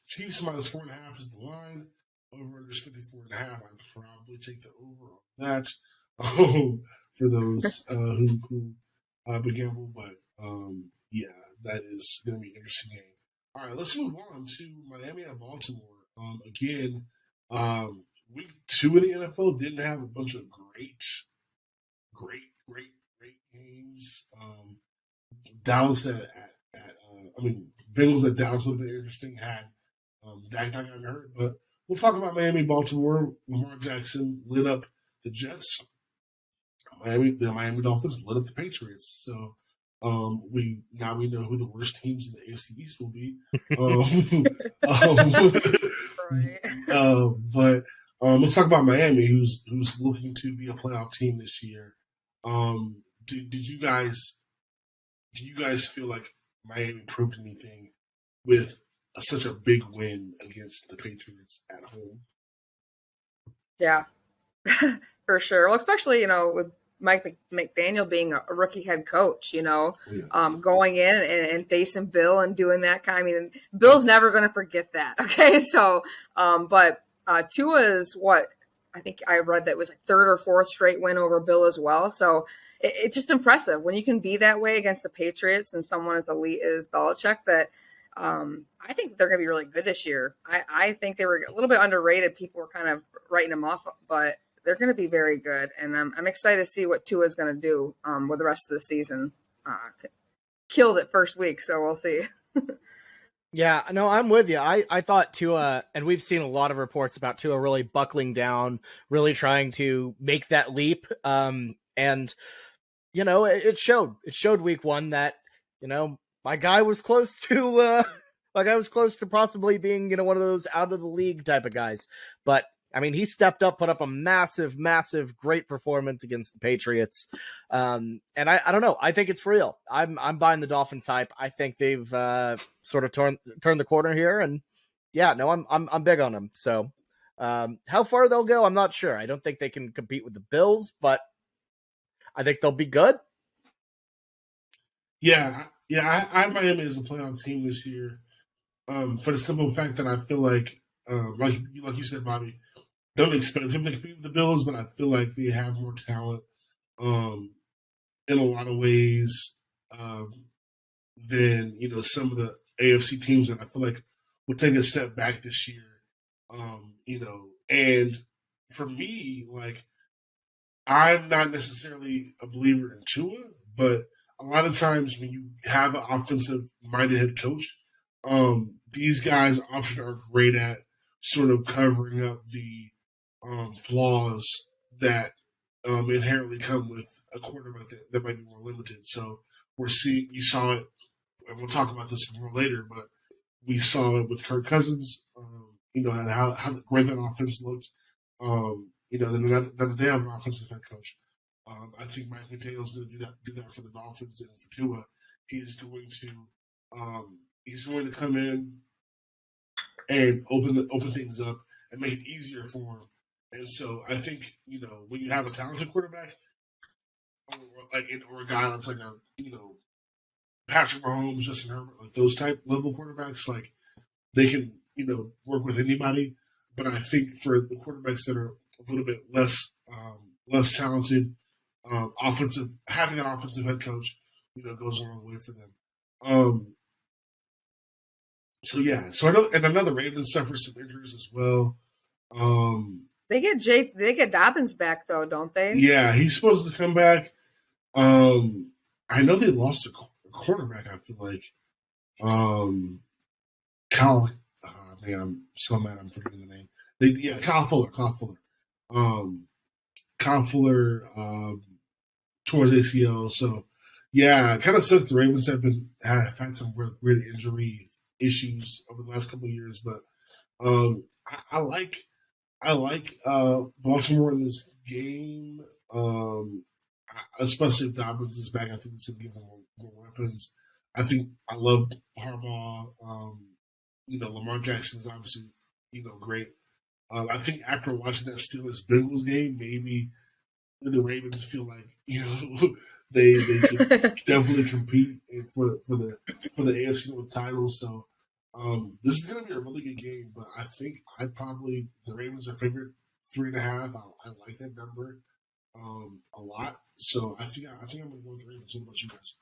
Chiefs minus 4.5 is the line. Over under 54.5. I'd probably take the over on that for those who gamble, but that is going to be an interesting game. All right, let's move on to Miami at Baltimore. Again. Week 2 in the NFL didn't have a bunch of great games. Dallas Bengals at Dallas would have been interesting. Had Dak not got hurt, but we'll talk about Miami, Baltimore. Lamar Jackson lit up the Jets. The Miami Dolphins lit up the Patriots. So we know who the worst teams in the AFC East will be. But let's talk about Miami, who's looking to be a playoff team this year. Do you guys feel like Miami proved anything with such a big win against the Patriots at home? Yeah, for sure. Well, especially, with Mike McDaniel being a rookie head coach, going in and facing Bill and doing that kind. I mean, Bill's never going to forget that. Okay. So, but Tua is what I think I read that was like third or fourth straight win over Bill as well. So it's just impressive when you can be that way against the Patriots and someone as elite as Belichick. That I think they're going to be really good this year. I think they were a little bit underrated. People were kind of writing them off, but they're going to be very good. And I'm excited to see what Tua is going to do with the rest of the season. Killed it first week, so we'll see. Yeah, no, I'm with you. I thought Tua, and we've seen a lot of reports about Tua really buckling down, really trying to make that leap. And, it showed. It showed week one that, my guy was close to possibly being, one of those out of the league type of guys. But I mean, he stepped up, put up a massive, massive, great performance against the Patriots. And I don't know. I think it's real. I'm buying the Dolphins hype. I think they've sort of turned the corner here. And yeah, no, I'm big on them. So how far they'll go, I'm not sure. I don't think they can compete with the Bills, but I think they'll be good. Yeah, I Miami as a playoff team this year, for the simple fact that I feel like you said, Bobby, don't expect them to compete with the Bills, but I feel like they have more talent in a lot of ways than some of the AFC teams that I feel like will take a step back this year. And for me, like, I'm not necessarily a believer in Tua, but a lot of times when you have an offensive-minded head coach, these guys often are great at sort of covering up the flaws that inherently come with a quarterback that might be more limited. So you saw it, and we'll talk about this more later, but we saw it with Kirk Cousins, and how great that offense looked. Then that they have an offensive head coach. I think Mike McDaniel's going to do that for the Dolphins, and for Tua, he's going to come in and open things up and make it easier for him. And so I think when you have a talented quarterback, or a guy that's like a Patrick Mahomes, Justin Herbert, like those type level quarterbacks, like they can work with anybody. But I think for the quarterbacks that are a little bit less talented, having an offensive head coach, goes a long way for them. So I know the Ravens suffered some injuries as well. They get Dobbins back though, don't they? Yeah, he's supposed to come back. I know they lost a cornerback. I feel like Kyle. Man, I'm so mad I'm forgetting the name. Kyle Fuller. Kyle Fuller towards ACL. So yeah, it kind of sucks. The Ravens have had some weird injury issues over the last couple of years, but I like Baltimore in this game, especially if Dobbins is back. I think it's going to give them more weapons. I love Harbaugh. Lamar Jackson's obviously great. I think after watching that Steelers-Bengals game, maybe the Ravens feel like they can definitely compete for the AFC North title. So this is going to be a really good game, but I think the Ravens are favored 3.5. I like that number a lot. So I think I'm going to go with the Ravens. What about you guys?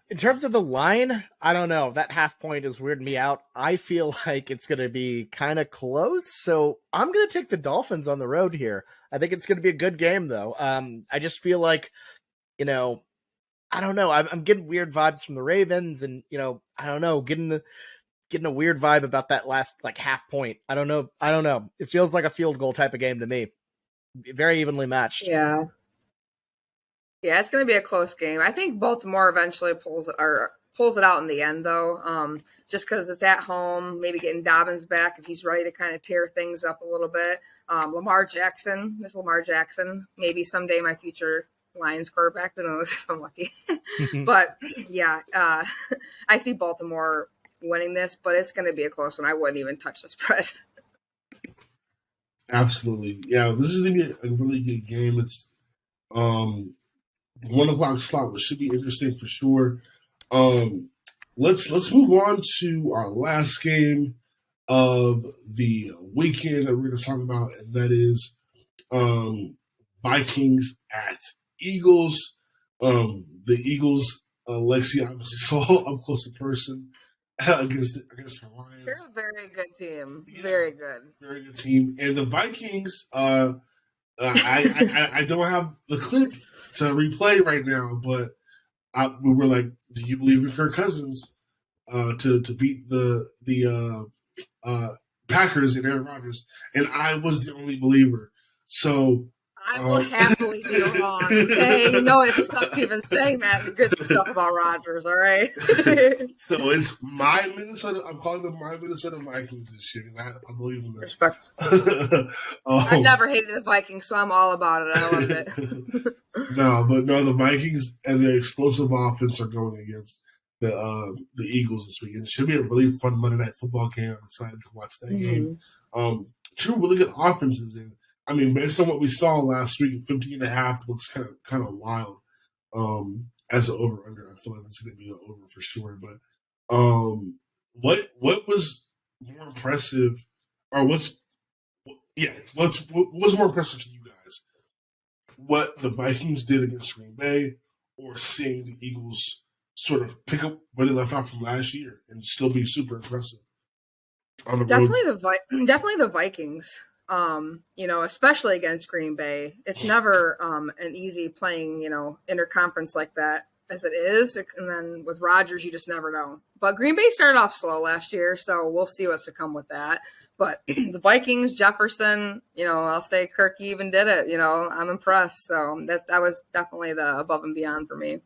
In terms of the line, I don't know. That half point is weirding me out. I feel like it's going to be kind of close. So I'm going to take the Dolphins on the road here. I think it's going to be a good game, though. I just feel like, I don't know. I'm getting weird vibes from the Ravens and, I don't know, getting getting a weird vibe about that last like half point. I don't know. It feels like a field goal type of game to me. Very evenly matched. Yeah. Yeah, it's going to be a close game. I think Baltimore eventually pulls it out in the end, though, just because it's at home, maybe getting Dobbins back if he's ready to kind of tear things up a little bit. Lamar Jackson, maybe someday my future Lions quarterback, who knows if I'm lucky. But, yeah, I see Baltimore winning this, but it's going to be a close one. I wouldn't even touch the spread. Absolutely. Yeah, this is going to be a really good game. It's 1 o'clock slot, which should be interesting for sure. Let's move on to our last game of the weekend that we're going to talk about, and that is Vikings at Eagles. The Eagles, Lexi obviously saw up close in person against the Lions. They're a very good team. Yeah, very good team. And the Vikings, I don't have the clip to replay right now, but we were like, do you believe in Kirk Cousins to beat the Packers and Aaron Rodgers? And I was the only believer. So I will happily be wrong. Okay, you know it's stuck even saying that good stuff about Rodgers. All right. So it's my Minnesota. I'm calling them my Minnesota Vikings this year because I believe in them. Respect. I've never hated the Vikings, so I'm all about it. I love it. No, the Vikings and their explosive offense are going against the Eagles this weekend. It should be a really fun Monday Night Football game. I'm excited to watch that game. Two really good offenses, and I mean, based on what we saw last week, 15.5 looks kind of wild as an over/under. I feel like it's going to be an over for sure. But what was more impressive, or what's more impressive to you guys? What the Vikings did against Green Bay, or seeing the Eagles sort of pick up where they left off from last year and still be super impressive on the road? Definitely the Vikings. Especially against Green Bay. It's never an easy playing, interconference like that as it is. And then with Rodgers, you just never know. But Green Bay started off slow last year, so we'll see what's to come with that. But the Vikings, Jefferson, I'll say Kirk even did it. I'm impressed. So that was definitely the above and beyond for me.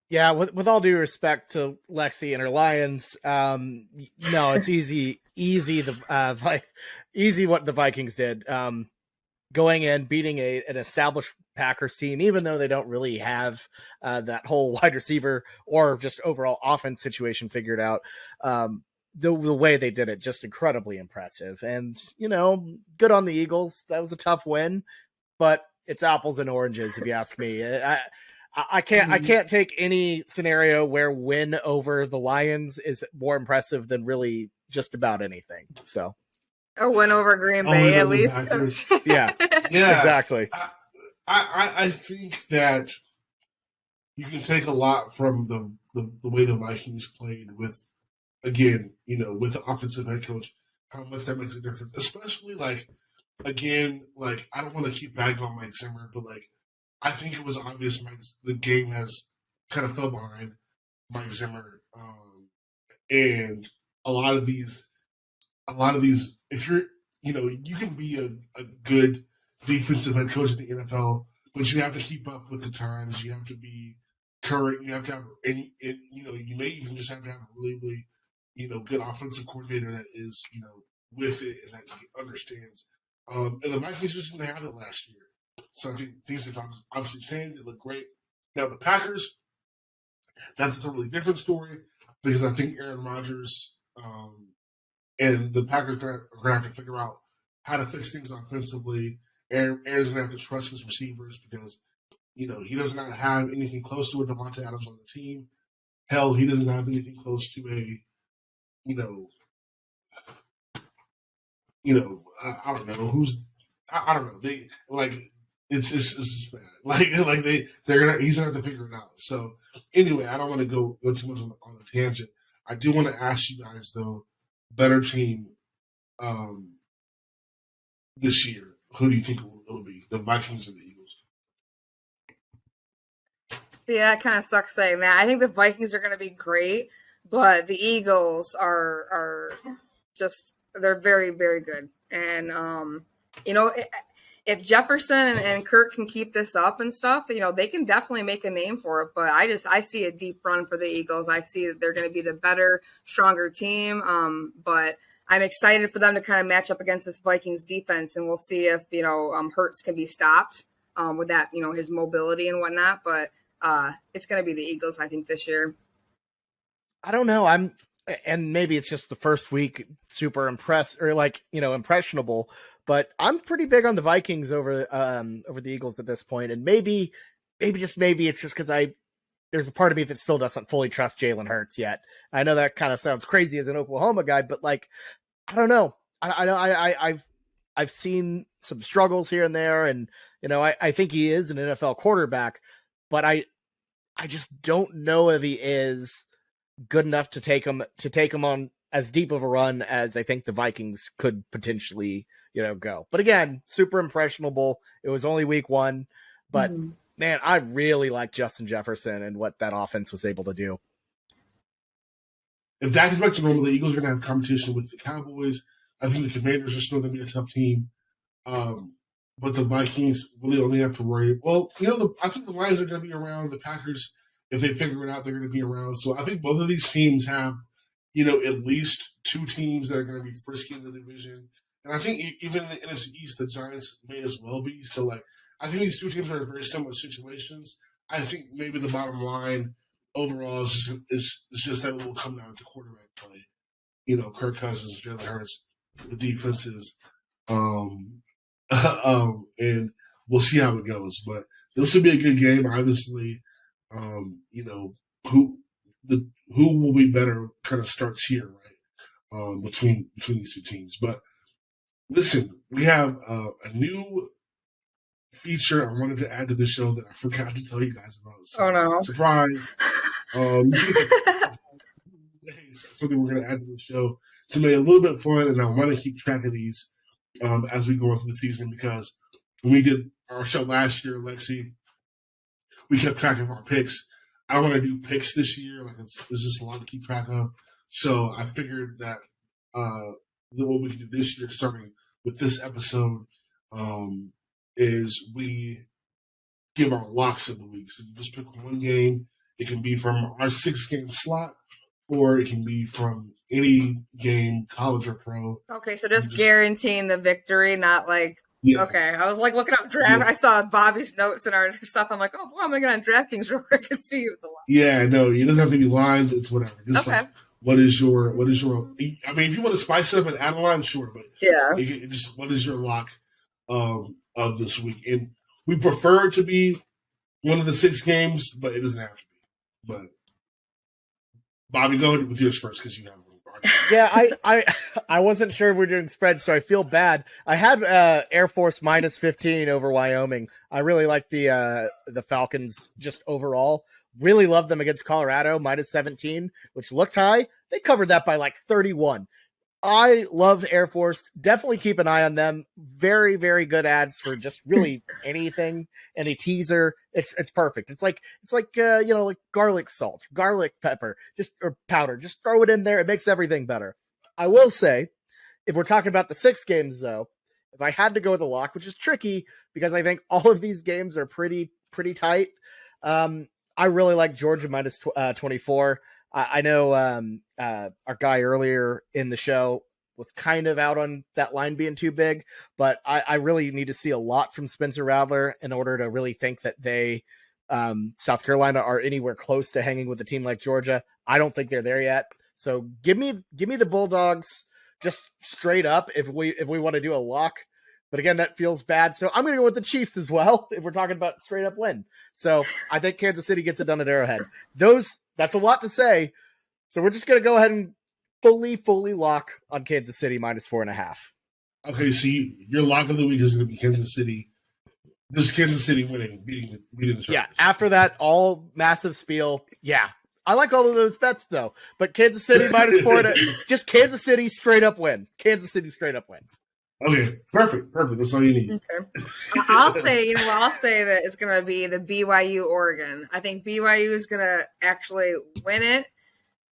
Yeah, with all due respect to Lexi and her Lions, no, it's easy what the Vikings did. Going in, beating an established Packers team, even though they don't really have that whole wide receiver or just overall offense situation figured out. The way they did it, just incredibly impressive. And, good on the Eagles. That was a tough win, but it's apples and oranges, if you ask me. I can't take any scenario where win over the Lions is more impressive than really just about anything. So a win over Green Bay, at least. Yeah, exactly. I think that you can take a lot from the way the Vikings played with, again, with the offensive head coach, how much that makes a difference. Especially I don't want to keep bagging on Mike Zimmer, but I think it was obvious the game has kind of fell behind Mike Zimmer, and a lot of these, if you're, you can be a good defensive head coach in the NFL, but you have to keep up with the times. You have to be current. You have to have, and you may even just have to have a really, really, good offensive coordinator that is, with it and that understands. And the Vikings just didn't have it last year. So I think things have obviously changed. They look great. Now the Packers, that's a totally different story because I think Aaron Rodgers and the Packers are going to have to figure out how to fix things offensively. Aaron's going to have to trust his receivers because, he does not have anything close to a Devontae Adams on the team. Hell, he doesn't have anything close to a, I don't know who's, I don't know. They it's just bad. He's gonna have to figure it out. So anyway, I don't want to go too much on the tangent. I do want to ask you guys though, better team this year. Who do you think it will be? The Vikings or the Eagles? Yeah, it kind of sucks saying that. I think the Vikings are going to be great, but the Eagles are just they're very, very good. And you know, if Jefferson and Kirk can keep this up and stuff, you know, they can definitely make a name for it. But I see a deep run for the Eagles. I see that they're going to be the better, stronger team. But I'm excited for them to kind of match up against this Vikings defense, and we'll see if, you know, Hurts can be stopped with that, you know, his mobility and whatnot. But it's going to be the Eagles, I think, this year. I don't know. And maybe it's just the first week, super impressed or like, you know, impressionable, but I'm pretty big on the Vikings over the Eagles at this point. And maybe it's just because there's a part of me that still doesn't fully trust Jalen Hurts yet. I know that kind of sounds crazy as an Oklahoma guy, but like, I don't know. I've seen some struggles here and there, and you know, I think he is an NFL quarterback, but I just don't know if he is good enough to take him on as deep of a run as I think the Vikings could potentially, you know, go. But again, super impressionable. It was only week 1, but man, I really like Justin Jefferson and what that offense was able to do. If that is back to normal, the Eagles are going to have competition with the Cowboys. I think the Commanders are still going to be a tough team. But the Vikings really only have to worry. Well, you know, I think the Lions are going to be around. The Packers, if they figure it out, they're going to be around. So I think both of these teams have, you know, at least 2 teams that are going to be frisky in the division. And I think even in the NFC East, the Giants may as well be. So, like, I think these 2 teams are in very similar situations. I think maybe the bottom line overall is just that it will come down to quarterback play. You know, Kirk Cousins, Jalen Hurts, the defenses. And we'll see how it goes. But this will be a good game, obviously. You know, who will be better kind of starts here, right? Between these 2 teams. But listen, we have a new feature I wanted to add to the show that I forgot to tell you guys about. So, oh no! Surprise! Something we're going to add to the show to make it a little bit fun, and I want to keep track of these as we go into the season, because when we did our show last year, Lexi, we kept track of our picks. I don't want to do picks this year. Like it's just a lot to keep track of. So I figured that what we can do this year, starting with this episode, is we give our locks of the week. So you just pick one game. It can be from our 6-game slot, or it can be from any game, college or pro. Okay, so just guaranteeing the victory, not like. Yeah. Okay, I was like looking up draft. Yeah. I saw Bobby's notes and our stuff. I'm like, oh boy, I'm gonna get on DraftKings real quick and see what the line. Yeah, no, it doesn't have to be lines. It's whatever. Just okay. Like, what is your? I mean, if you want to spice it up and add a line, sure. But yeah, just what is your lock of this week? And we prefer it to be one of the 6 games, but it doesn't have to be. But Bobby, go with yours first because you have one. Yeah, I wasn't sure if we were doing spreads, so I feel bad. I had Air Force -15 over Wyoming. I really like the Falcons just overall. Really love them against Colorado, -17, which looked high. They covered that by like 31. I love Air Force. Definitely keep an eye on them. Very, very good ads for just really anything. Any teaser, it's perfect. It's like you know, like garlic salt, garlic pepper, or powder. Just throw it in there. It makes everything better. I will say, if we're talking about the 6 games though, if I had to go with a lock, which is tricky because I think all of these games are pretty tight. I really like Georgia -24. I know our guy earlier in the show was kind of out on that line being too big, but I really need to see a lot from Spencer Rattler in order to really think that they, South Carolina, are anywhere close to hanging with a team like Georgia. I don't think they're there yet. So give me the Bulldogs just straight up if we want to do a lock. But again, that feels bad. So I'm going to go with the Chiefs as well if we're talking about straight up win. So I think Kansas City gets it done at Arrowhead. That's a lot to say. So we're just going to go ahead and fully lock on Kansas City -4.5. Okay, so your lock of the week is going to be Kansas City. Just Kansas City winning, beating the Chargers. Yeah, after that, all massive spiel. Yeah. I like all of those bets, though. But Kansas City -4, just Kansas City straight up win. Kansas City straight up win. Okay, perfect. That's all you need. Okay. I'll say that it's going to be the BYU Oregon. I think BYU is going to actually win it.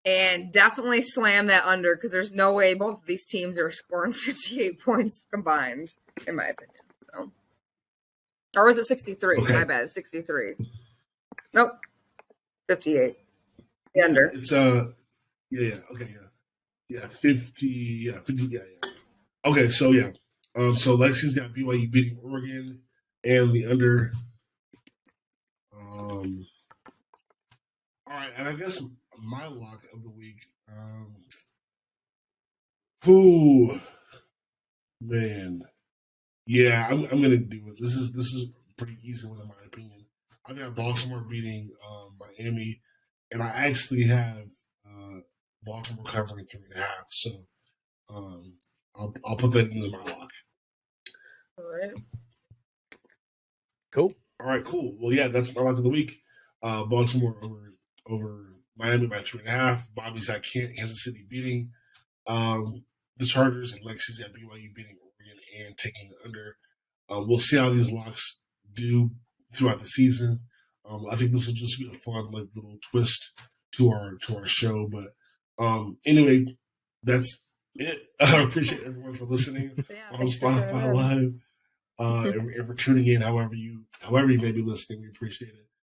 And definitely slam that under because there's no way both of these teams are scoring 58 points combined, in my opinion. So, or was it 63? Okay. My bad, 63. Nope, 58. The under. It's okay, yeah, 50, 50, yeah. Okay, so yeah, so Lexi's got BYU beating Oregon and the under. All right, and I guess my lock of the week. Who, man, yeah, I'm gonna do it. This is a pretty easy one in my opinion. I've got Baltimore beating Miami, and I actually have Baltimore covering 3.5. So I'll put that in as my lock. All right. Cool. All right, cool. Well, yeah, that's my lock of the week. Baltimore over Miami by 3.5. Bobby's got Kansas City beating the Chargers, and Lexi's got BYU beating Oregon and taking the under. We'll see how these locks do throughout the season. I think this will just be a fun little twist to our show. But anyway, that's it. I appreciate everyone for listening on Spotify Live and for tuning in. However you may be listening, we appreciate it.